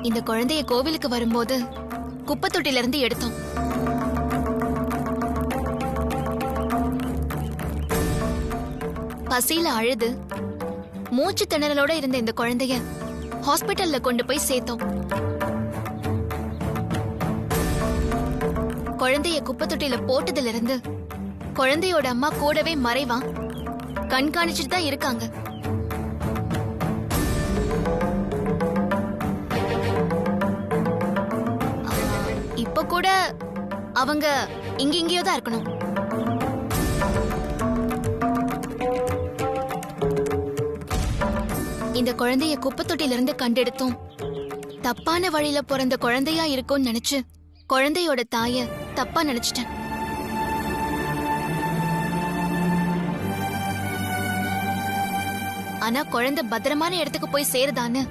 இந்த குழந்தைய கோவிலுக்கு வரும்போது குப்பை தொட்டில இருந்து எடுத்தோம். பசியில அழுது மூச்சு திணறலோட இருந்த இந்த குழந்தைய ஹாஸ்பிட்டல்ல கொண்டு போய் சேர்த்தோம். குழந்தைய குப்பை தொட்டில போட்டதுல இருந்து குழந்தையோட அம்மா கூடவே மறைவா கண்காணிச்சுட்டு தான் இருக்காங்க. இப்ப கூட அவங்க இங்கேயோ தான் இருக்கணும். இந்த குழந்தைய குப்பை தொட்டில இருந்து கண்டெடுத்தோம். தப்பான வழியில பிறந்த குழந்தையா இருக்கும்னு நினைச்சு குழந்தையோட தாய தப்பா நினைச்சிட்டேன். ஆனா குழந்தை பத்திரமான இடத்துக்கு போய் சேருதான்னு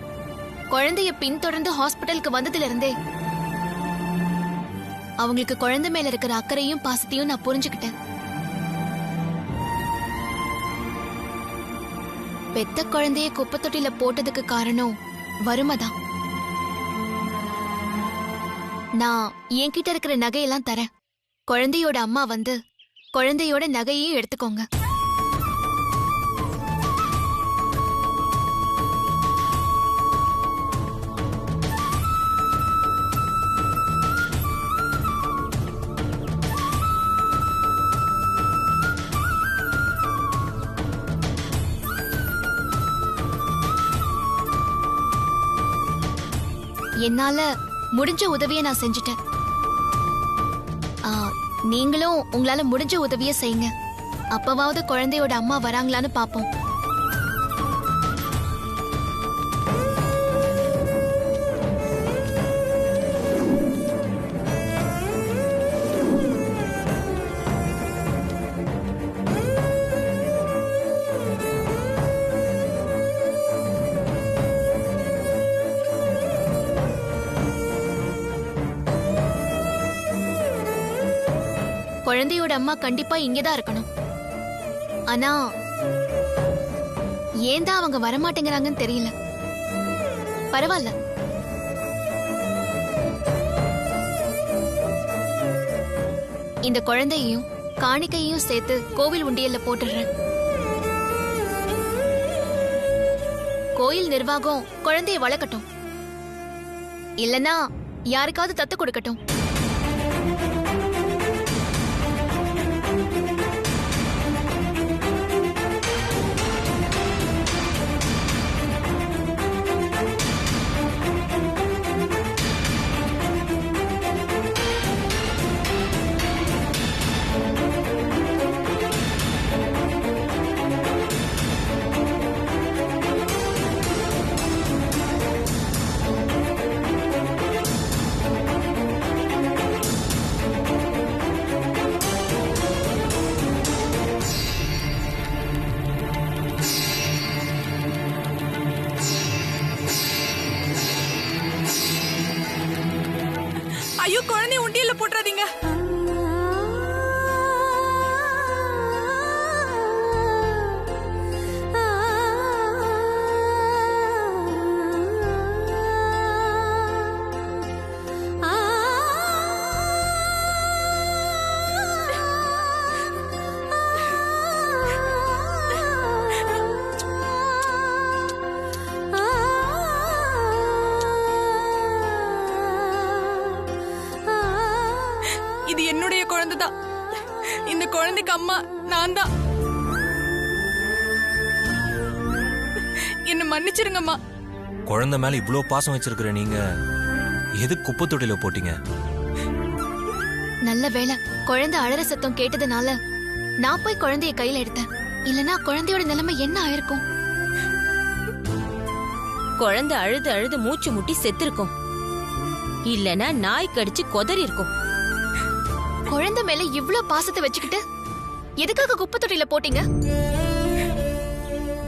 குழந்தைய பின்தொடர்ந்து ஹாஸ்பிட்டலுக்கு வந்ததுல இருந்தே அவங்களுக்கு குழந்தை மேல இருக்கிற அக்கறையும் பாசத்தையும் நான் புரிஞ்சுக்கிட்டேன். பெத்த குழந்தைய குப்பை தொட்டில போட்டதுக்கு காரணம் வறுமைதான். நான் என்கிட்ட இருக்கிற நகையெல்லாம் தரேன். குழந்தையோட அம்மா வந்து குழந்தையோட நகையையும் எடுத்துக்கோங்க. என்னால முடிஞ்ச உதவியை நான் செஞ்சுட்டேன். நீங்களும் உங்களால முடிஞ்ச உதவியை செய்யுங்க. அப்பவாவது குழந்தையோட அம்மா வராங்களான்னு பாப்போம். குழந்தையோட அம்மா கண்டிப்பா இங்கதான் இருக்கணும். ஆனா ஏன் தான் அவங்க வரமாட்டேங்கிறாங்கன்னு தெரியல. பரவாயில்ல, இந்த குழந்தையையும் காணிக்கையும் சேர்த்து கோவில் உண்டியல்ல போட்டுடுறேன். கோயில் நிர்வாகம் குழந்தைய வளர்க்கட்டும், இல்லனா யாருக்காவது தத்து கொடுக்கட்டும். ஐயோ, குழந்தை உண்டியல்ல போட்டுறாதீங்க. இது என்னுடைய குழந்தைதான். இந்த குழந்தைக்கு அம்மா நான் தான். என்ன மன்னிச்சிருங்கம்மா. குழந்தை மேல இவ்ளோ பாசம் வச்சிருக்கிற நீங்க எது குப்பை தொட்டில போட்டீங்க? நல்ல வேளை குழந்தை அழற சத்தம் கேட்டதுனால நான் போய் குழந்தைய கையில எடுத்தேன். இல்லனா குழந்தையோட நிலைமை என்ன ஆயிருக்கும்? குழந்தை அழுது அழுது மூச்சு முட்டி செத்துருக்கும். இல்லனா நாய் கடிச்சு கொதறி இருக்கும். குழந்தை மேல இவ்ளோ பாசத்தை வச்சுக்கிட்டு எதுக்காக குப்பை தொட்டில போட்டீங்க?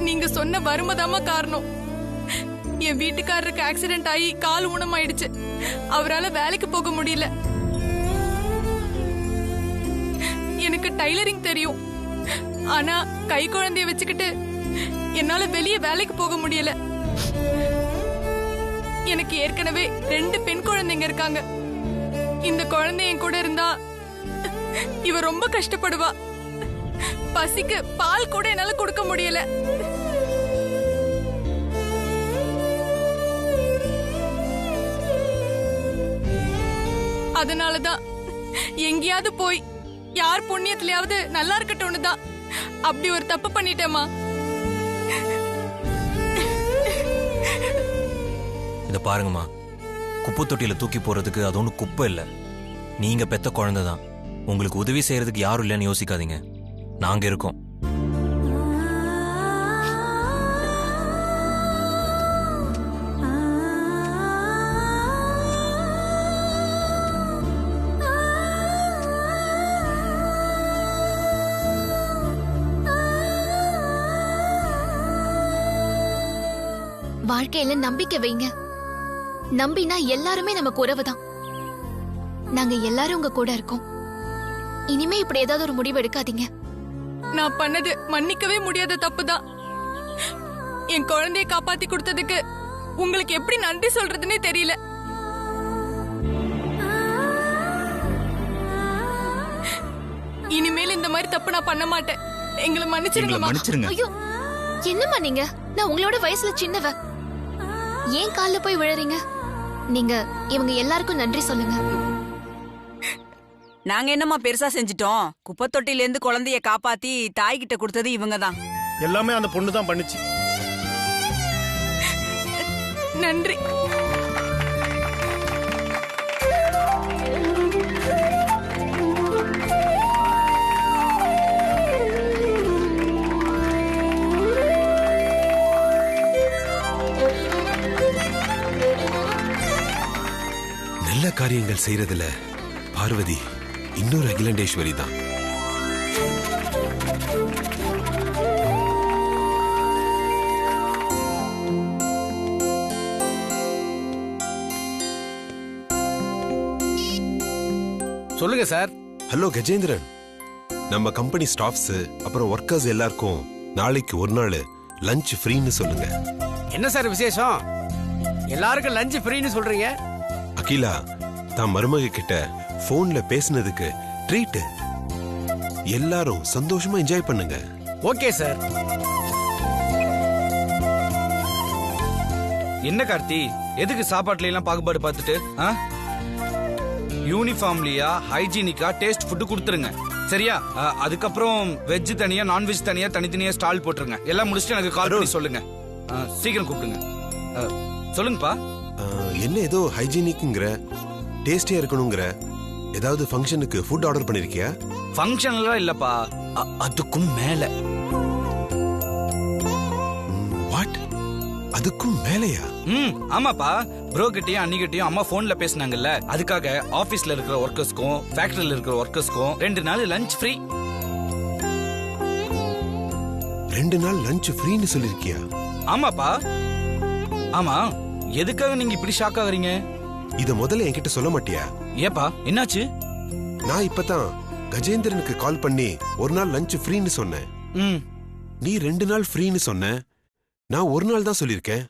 நீங்க சொன்ன வறுமைதாம்மா காரணம். என் வீட்டுக்காரருக்கு ஆக்சிடென்ட் ஆகி கால் ஊனமாயிடுச்சு. அவரால வேலைக்கு போக முடியல. எனக்கு டைலரிங் தெரியும். ஆனா கை குழந்தைய வச்சுக்கிட்டு என்னால வெளியே வேலைக்கு போக முடியல. எனக்கு ஏற்கனவே 2 பெண் குழந்தைங்க இருக்காங்க. இந்த குழந்தை என் கூட இருந்தா இவ ரொம்ப கஷ்டப்படுவா. பசிக்கு பால் கூட என்னால கொடுக்க முடியல. அதனாலதான் எங்கேயாவது போய் யார் புண்ணியத்திலயாவது நல்லா இருக்கட்டும்னு தான் அப்படி ஒரு தப்பு பண்ணிட்டேமா. இத பாருங்கம்மா, குப்பை தொட்டியில தூக்கி போறதுக்கு அது ஒன்றும் குப்பை இல்லை. நீங்க பெத்த குழந்தை தான். உங்களுக்கு உதவி செய்யறதுக்கு யாரும் இல்லைன்னு யோசிக்காதீங்க. நாங்க இருக்கோம். வாழ்க்கையில நம்பிக்கை வைங்க. நம்பினா எல்லாருமே நமக்கு உறவுதான். நாங்க எல்லாரும் உங்க கூட இருக்கோம். இனிமே இப்படி ஏதாவது ஒரு முடிவு எடுக்காதீங்க. நான் பண்ணது மன்னிக்கவே முடியாத தப்புதான். என் குழந்தைய காப்பாத்தி கொடுத்ததுக்கு உங்களுக்கு எப்படி நன்றி சொல்றதுன்னே தெரியல. இனிமேல் இந்த மாதிரி தப்பு நான் பண்ண மாட்டேன். எங்களை மன்னிச்சிருங்க. ஐயோ, என்னம்மா நீங்க? நான் உங்களோட வயசுல சின்னவ. ஏன் கால்ல போய் விழறீங்க? நீங்க இவங்க எல்லாருக்கும் நன்றி சொல்லுங்க. நாங்க என்னமா பெருசா செஞ்சிட்டோம்? குப்பை தொட்டில இருந்து குழந்தைய காப்பாத்தி தாய்கிட்ட கொடுத்தது இவங்கதான். எல்லாமே அந்த பொண்ணு தான் பண்ணுச்சு. நன்றி. நல்ல காரியங்கள் செய்யறதுல பார்வதி இன்னொரு அகிலாண்டேஸ்வரி தான். சொல்லுங்க சார். ஹலோ கஜேந்திரன், நம்ம கம்பெனி ஸ்டாஃப்ஸ் அப்புறம் ஒர்க்கர்ஸ் எல்லாருக்கும் நாளைக்கு ஒரு நாள் லஞ்ச் ஃப்ரீன்னு சொல்லுங்க. என்ன சார் விசேஷம்? எல்லாருக்கும் லஞ்ச் ஃப்ரீன்னு சொல்றீங்க? அகிலா தான் மருமக கிட்ட போன்ல பேசினதுக்கு ட்ரீட். எல்லாரும் சந்தோஷமா என்ஜாய் பண்ணுங்க. Okay sir. என்ன கார்த்தி, எதுக்கு சாப்பாட்டுல எல்லாம் பாகுபாடு பார்த்துட்டு? யூனிஃபார்ம்லியா ஹைஜீனிக்கா டேஸ்ட் ஃபுட் கொடுத்துருங்க, சரியா? அதுக்கப்புறம் வெஜ் தனியா நான்வெஜ் தனியா தனித்தனியா ஸ்டால் போட்டுருங்க. எல்லாம் முடிச்சுட்டு எனக்கு கால் பண்ணி சொல்லுங்க. சீக்கிரம் கூப்பிடுங்க. சொல்லுங்கப்பா. என்ன ஏதோ ஹைஜீனிக்ங்கிற, டேஸ்டியா இருக்கணுங்கிற, ஏதாவது ஃபங்க்ஷனுக்கு ஃபுட் ஆர்டர் பண்ணிருக்கியா? ஃபங்க்ஷன்லாம் இல்லப்பா, அதுக்கும் மேல. வாட்? அதுக்கும் மேலையா? ஆமாப்பா. ப்ரோ கிட்டயும் அன்னிகிட்டயும் அம்மா போன்ல பேசினாங்கல்ல, அதுக்காக ஆபீஸ்ல இருக்கிற ஒர்க்கர்ஸ்க்கும் ஃபேக்டரியில இருக்கிற ஒர்க்கர்ஸ்க்கும் 2 நாள் லஞ்ச் ஃப்ரீ. 2 நாள் லஞ்ச் ஃப்ரீன்னு சொல்லிருக்கியா? ஆமாப்பா. ஆமா, எதுக்காக நீங்க இப்படி ஷாக் ஆகுறீங்க? இத முதல்ல என்கிட்ட சொல்ல மாட்டியா? ஏப்பா, என்னாச்சு? நான் இப்பதான் கஜேந்திரனுக்கு கால் பண்ணி ஒரு நாள் லஞ்ச் ஃப்ரீன்னு சொன்னேன். நீ 2 நாள் ஃப்ரீன்னு சொன்ன. நான் ஒரு நாள் தான் சொல்லிருக்கேன்.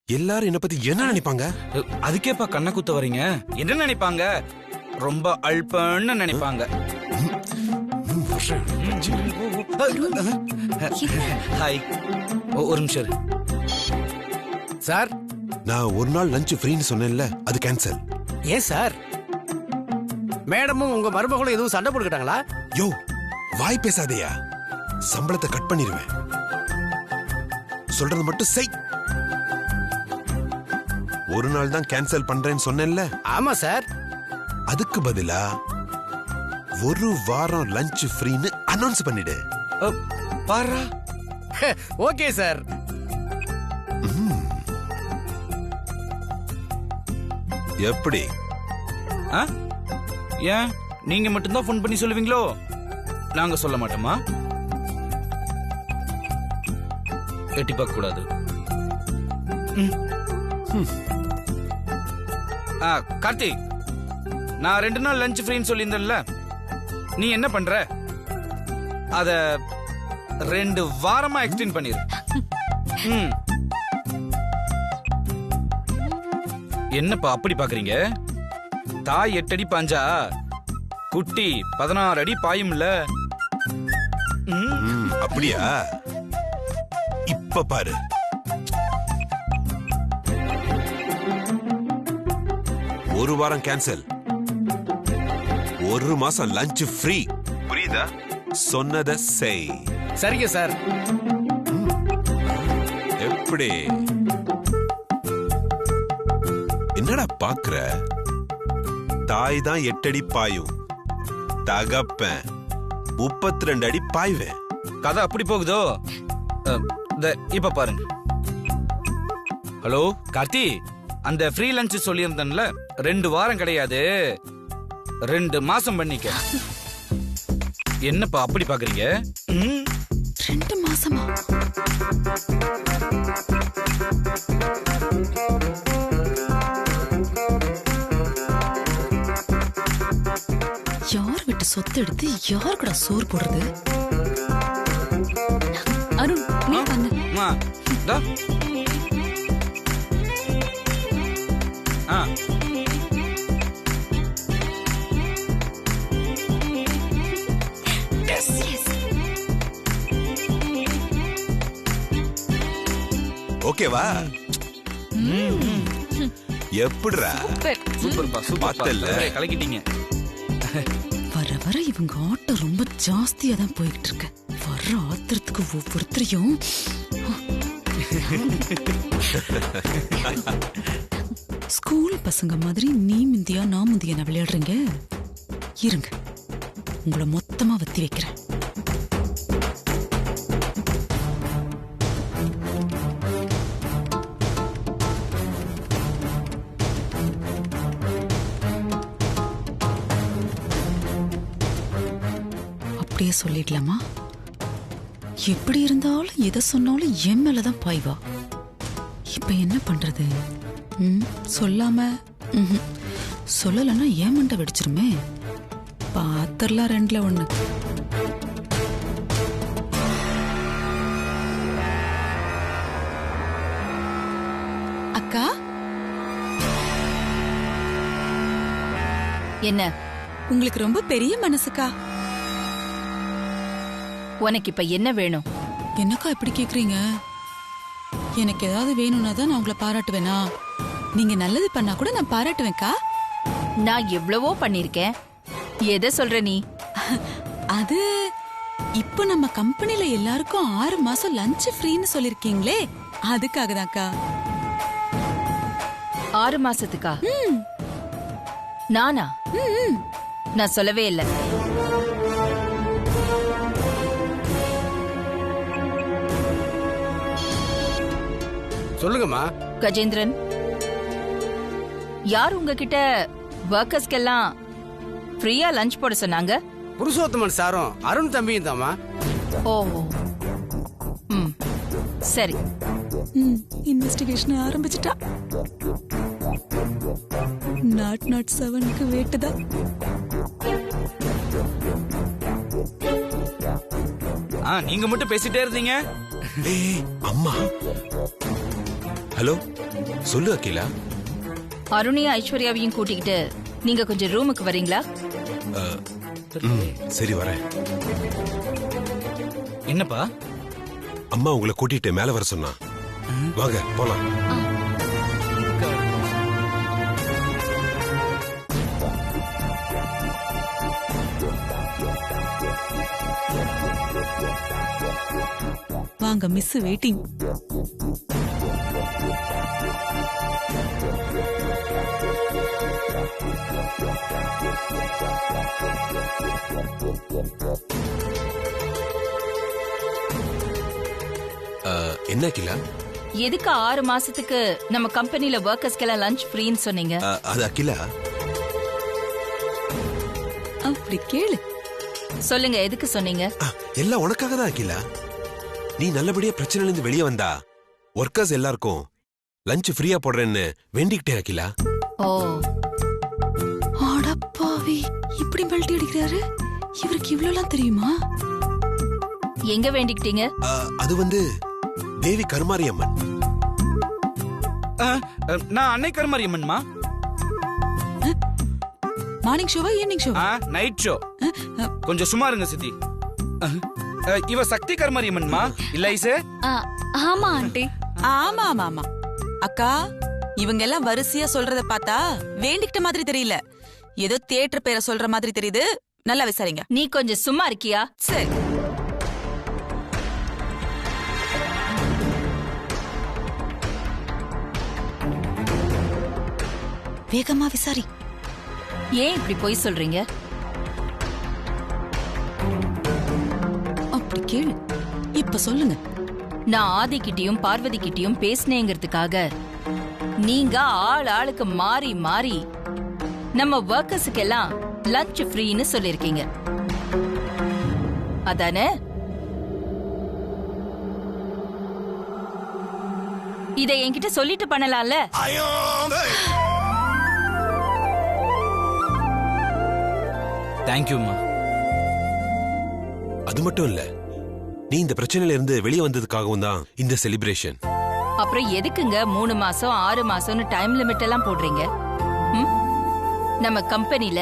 எல்லாரும் என்ன பத்தி என்ன நினைப்பாங்க? அதுக்கேப்பா கண்ண குத்த வரீங்க? என்ன நினைப்பாங்க? ரொம்ப அல்பன்னு நினைப்பாங்க. ஹாய், ஒரு நிமிஷம் சார். நான் ஒரு நாள் லஞ்ச் ஃப்ரீன்னு சொன்னேன்ல, அது கேன்சல். ஏன் சார்? மேடமும் உங்க மருமகளும் எதுவும் சண்டை போட்டுக்கிட்டாங்களா? யோ, வாய் பேசாதேயா. சம்பளத்தை கட் பண்ணிடுவேன். சொல்றது மட்டும் செய். ஒரு நாள் தான் கேன்சல் பண்றேன்னு சொன்னேன்ல. ஆமா சார். அதுக்கு பதிலா ஒரு வாரம் லஞ்ச் ஃப்ரீன்னு அனௌன்ஸ் பண்ணிடு. பாரா. Okay sir. எப்படி? ஏன் நீங்க மட்டும்தான் போன் பண்ணி சொல்லுவீங்களோ? நாங்க சொல்ல மாட்டோமா? எட்டி பார்க்க கூடாது. கார்த்திக், நான் 2 நாள் லஞ்ச் ஃப்ரீன்னு சொல்லியிருந்தேன்ல, நீ என்ன பண்ற? அத 2 வாரமா எக்ஸ்டெண்ட் பண்ணிரு. என்னப்பா அப்படி பாக்குறீங்க? தாய் 8 அடி பாஞ்சா குட்டி 16 அடி பாயும்ல. அப்படியா? இப்ப பாரு. ஒரு வாரம் கேன்சல், 1 மாசம் லஞ்ச் ஃப்ரீ. புரியுதா? சொன்னதை செய். சரிங்க சார். எப்படி? என்னடா பாக்குற? தாய் தான் 8 அடி பாயும், தகப்பன் 32 அடி பாய்வேன். கதை அப்படி போகுதோ? இப்ப பாருங்க. ஹலோ கார்த்தி, அந்த ஃப்ரீ லஞ்ச் சொல்லியிருந்தேன்ல, 2 வாரம் கிடையாது 2 மாசம் பண்ணிக்க. என்னப்பா அப்படி பாக்குறீங்க? 2 மாசமா? யார் விட்டு சொத்து எடுத்து யார் கூட சோறு போடுறது? அருண், நீ பண்ணு. அம்மா, இதோ. ஓகேவா? எப்படிடா? சூப்பர்ப்பா, சூப்பர்ப்பா. கலக்கிட்டீங்க. வர வர இவங்க ஆட்டம் ரொம்ப ஜாஸ்தியா தான் போயிட்டு இருக்கு. வர்ற ஆத்திரத்துக்கு ஒவ்வொருத்தரையும் ஸ்கூல் பசங்க மாதிரி நீ முந்தியா நான் முந்தியா நான் விளையாடுறீங்க. இருங்க, உங்களை மொத்தமா வத்தி வைக்கிறேன். அப்படியே சொல்லிடலாமா? எப்படி இருந்தாலும் எதை சொன்னாலும் என் மேலதான் பாய்வா. இப்ப என்ன பண்றது? சொல்லாம சொல்லலன்னா ஏன் மண்டை வெடிச்சிருமே. பாத்திரலாம் 2ல 1. அக்கா, என்ன உங்களுக்கு ரொம்ப பெரிய மனசுக்கா. உனக்கு இப்ப என்ன வேணும்? என்னக்கா இப்படி கேக்குறீங்க? எனக்கு ஏதாவது வேணும்னா தான் நான் உங்களை பாராட்டுவேனா? நீங்க நல்லது பண்ணா கூட நான் பாராட்டுவேன்க்கா. நான் எவ்வளவோ பண்ணிருக்கேன். எதை சொல்ற நீ? அது இப்ப நம்ம கம்பெனில எல்லாருக்கும் 6 மாசம் லஞ்ச் ஃப்ரீன்னு சொல்லிருக்கீங்களே, அதுக்காக தான்க்கா. 6 மாசத்துக்கா? நானா? நான் சொல்லவே இல்லை. சொல்லுங்கம்மா. கஜேந்திரன், யார் உங்ககிட்ட வர்க்கர்ஸ்க்கெல்லாம் ஃப்ரீயா லஞ்ச் போட சொன்னாங்க? புருஷோத்தமன் சாரும் அருண் தம்பியும் தாமா. ஓ, சரி. இன்வெஸ்டிகேஷன் ஆரம்பிச்சிட்டா. நாட் 7க்கு வேட்டுதான். நீங்க மட்டும் பேசிட்டே இருந்தீங்க. அம்மா. ஹலோ, சொல்லு அகிலா. அருணையும் ஐஸ்வர்யாவையும் கூட்டிக்கிட்டு நீங்க கொஞ்சம் ரூமுக்கு வரீங்களா? சரி, வரேன். என்னப்பா? அம்மா உங்களை கூட்டிட்டு மேல வர சொன்னா. வாங்க போலாம். வாங்க, மிஸ் வெயிட்டிங். என்ன அகிலா? எதுக்கு 6 மாசத்துக்கு நம்ம கம்பெனில வர்க்கர்ஸ்க்கெல்லாம் லஞ்ச் ஃப்ரீன்னு சொன்னீங்க? அது அகிலா, அப்படி கேளு. சொல்லுங்க, எதுக்கு சொன்னீங்க? எல்லாம் உனக்காக தான் அகிலா. நீ நல்லபடியா பிரச்சனைல இருந்து வெளியே வந்தா ஒர்க்கர்ஸ் எல்லாருக்கும் லஞ்ச் ஃப்ரீயா போடுறேன்னு வேண்டிக்கிட்டே அகிலா. ஓ, அடப்பாவி, இப்படி பல்ட்டி அடிக்கிறாரு. இவருக்கு இவ்வளவுலாம் தெரியுமா? எங்க வேண்டிக்கிட்டீங்க? அது வந்து தேவி கருமாரி அம்மன். நான் அன்னை கருமாரியம்மன்மா. மார்னிங் ஷோவா ஈவினிங் ஷோவா? Night show. கொஞ்சம் சும்மா இருங்க சித்தி. இவ சக்தி கருமாரியம்மன்மா இல்ல ஐசே? ஆமா ஆண்டி. ஆமா ஆமா ஆமா அக்கா, இவங்க எல்லாம் வரிசையா சொல்றத பார்த்தா வேண்டிக்கிட்ட மாதிரி தெரியல, ஏதோ தியேட்டர் பேரை சொல்ற மாதிரி தெரியுது. நல்லா விசாரிங்க. நீ கொஞ்சம் சும்மா இருக்கியா? சரி. வேகமா விசாரி. ஏன் இப்படி பொய் சொல்றீங்க? அப்படி கேளு. இப்ப சொல்லுங்க. நான் ஆதி கிட்டயும் பார்வதி கிட்டயும் பேசினேங்கிறதுக்காக நீங்க ஆளுக்கு மாறி மாறி நம்ம ஒர்க்கர்ஸுக்கு எல்லாம் லஞ்ச் ஃப்ரீன்னு சொல்லிருக்கீங்க, அதானே? இத என்கிட்ட சொல்லிட்டு பண்ணலாம்ல? தேங்க்யூம்மா. அது மட்டும் இல்ல, நீ இந்த பிரச்சனையில இருந்து வெளியே வந்ததுக்காகவும் தான் இந்த செலிப்ரேஷன். அப்புறம் எதுக்குங்க 3 மாசம் 6 மாசம்னு டைம் லிமிட் எல்லாம் போடுறீங்க? நம்ம கம்பெனில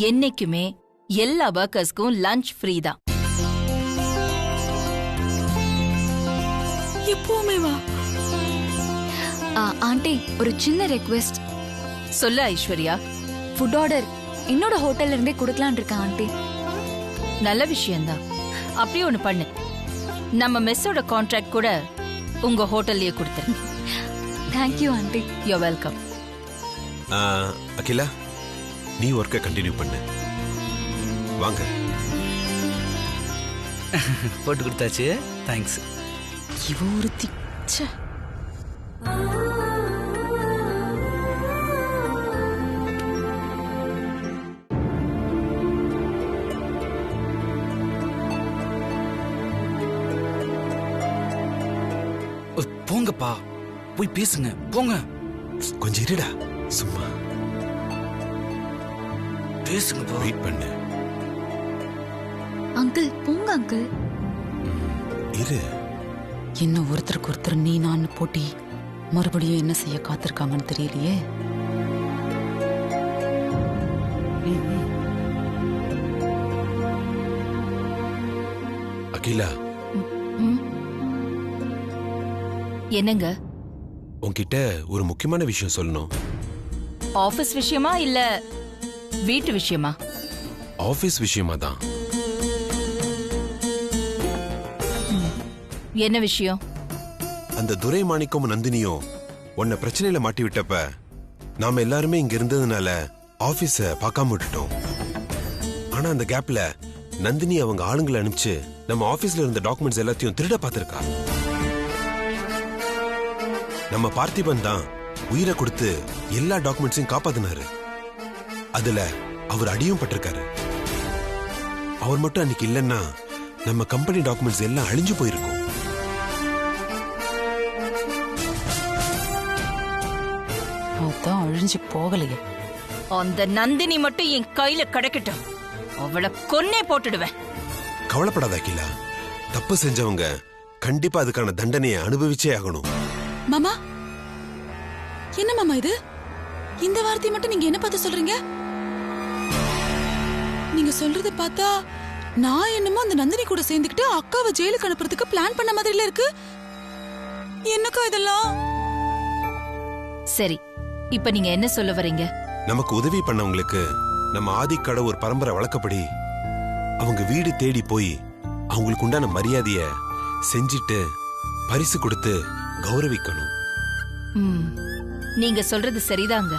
என்னைக்குமே எல்லா ஒர்க்கர்ஸ்க்கும் லஞ்ச் ஃப்ரீ தான். எப்பவுமே வா. ஆண்டி, ஒரு சின்ன ரெக்வெஸ்ட். சொல்லு ஐஸ்வர்யா. ஃபுட் ஆர்டர் என்னோட ஹோட்டல்ல இருந்தே கொடுக்கலான் இருக்கேன் ஆண்டி. நல்ல விஷயம்தான். அப்படியே ஒண்ணு பண்ணு, நம்ம மெஸ்ஸோட கான்ட்ராக்ட் கூட உங்க ஹோட்டல்லயே கொடுத்துரு. Thank you aunty. You welcome. Akila, நீ ஒர்க்கை கண்டினியூ பண்ணு. வாங்க. போட்டு கொடுத்தாச்சு. தேங்க்ஸ். இவ ஒரு திச்ச. போங்கப்பா, போய் பேசுங்க. போங்க. கொஞ்சம் இருடா, சும்மா பேசுங்கப்பா. வெயிட் பண்ணு. அங்கிள் போங்க அங்கிள். இரு. என்ன ஒருத்தருக்கு ஒருத்தர் நீ நான் போட்டி மறுபடியும் என்ன செய்ய காத்திருக்காங்கன்னு தெரியலையே. அகிலா, என்னங்க? உன்கிட்ட ஒரு முக்கியமான விஷயம் சொல்லணும். ஆபீஸ் விஷயமா இல்ல வீட்டு விஷயமா? ஆபீஸ் விஷயமா தான். என்ன விஷயம்? அந்த துரை மாணிக்கம் நந்தினியும் உன்னை பிரச்சனையில மாட்டி விட்டப்ப நாம எல்லாருமே இங்க இருந்ததுனால ஆபீஸ பார்க்காம விட்டுட்டோம். ஆனா அந்த கேப்ல நந்தினி அவங்க ஆளுங்களை அனுப்பிச்சு நம்ம ஆபீஸ்ல இருந்த டாக்குமெண்ட்ஸ் எல்லாத்தையும் திருட பார்த்திருக்கா. நம்ம பார்த்திபன் தான் உயிரை கொடுத்து எல்லா டாக்குமெண்ட்ஸையும் காப்பாத்தினாரு. அதுல அவர் அடியும் பட்டிருக்காரு. அவர் மட்டும் அன்னைக்கு இல்லைன்னா நம்ம கம்பெனி டாக்குமெண்ட்ஸ் எல்லாம் அழிஞ்சு போயிருக்கும். அதான் அழிஞ்சு போகலையே. அந்த நந்தினி மட்டும் என் கையில கிடைக்கட்டும், அவளை கொன்னே போட்டுடுவேன். கவலைப்படாத அகிலா, தப்பு செஞ்சவங்க கண்டிப்பா அதுக்கான தண்டனையை அனுபவிச்சே ஆகணும். மாமா, என்ன மாமா இது? இந்த வார்த்தையை மட்டும் நீங்க என்ன பார்த்து சொல்றீங்க? நீங்க சொல்றத பார்த்தா நான் என்னமோ அந்த நந்தினி கூட சேர்ந்துக்கிட்டு அக்காவை ஜெயிலுக்கு அனுப்புறதுக்கு பிளான் பண்ண மாதிரில இருக்கு. என்னக்கா இதெல்லாம்? சரி, இப்ப நீங்க என்ன சொல்ல வரீங்க? நமக்கு உதவி பண்ணவங்களுக்கு நம்ம ஆதிக்கட ஒரு பரம்பரை வழக்கப்படி அவங்க வீடு தேடி போய் அவங்களுக்கு உண்டான மரியாதைய செஞ்சிட்டு பரிசு கொடுத்து கௌரவிக்கணும். நீங்க சொல்றது சரிதாங்க.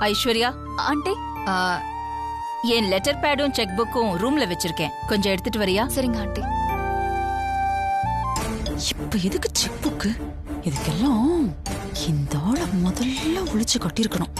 ஐஸ்வர்யா ஆண்டி, என் லெட்டர் பேடும் செக் புக்கும் ரூம்ல வச்சிருக்கேன், கொஞ்சம் எடுத்துட்டு வரியா? சரிங்க ஆண்டி. இப்ப எதுக்கு செக் புக்கு? இதுக்கெல்லாம் இந்த ஆளை முதல்ல ஒளிச்சு கட்டியிருக்கணும்.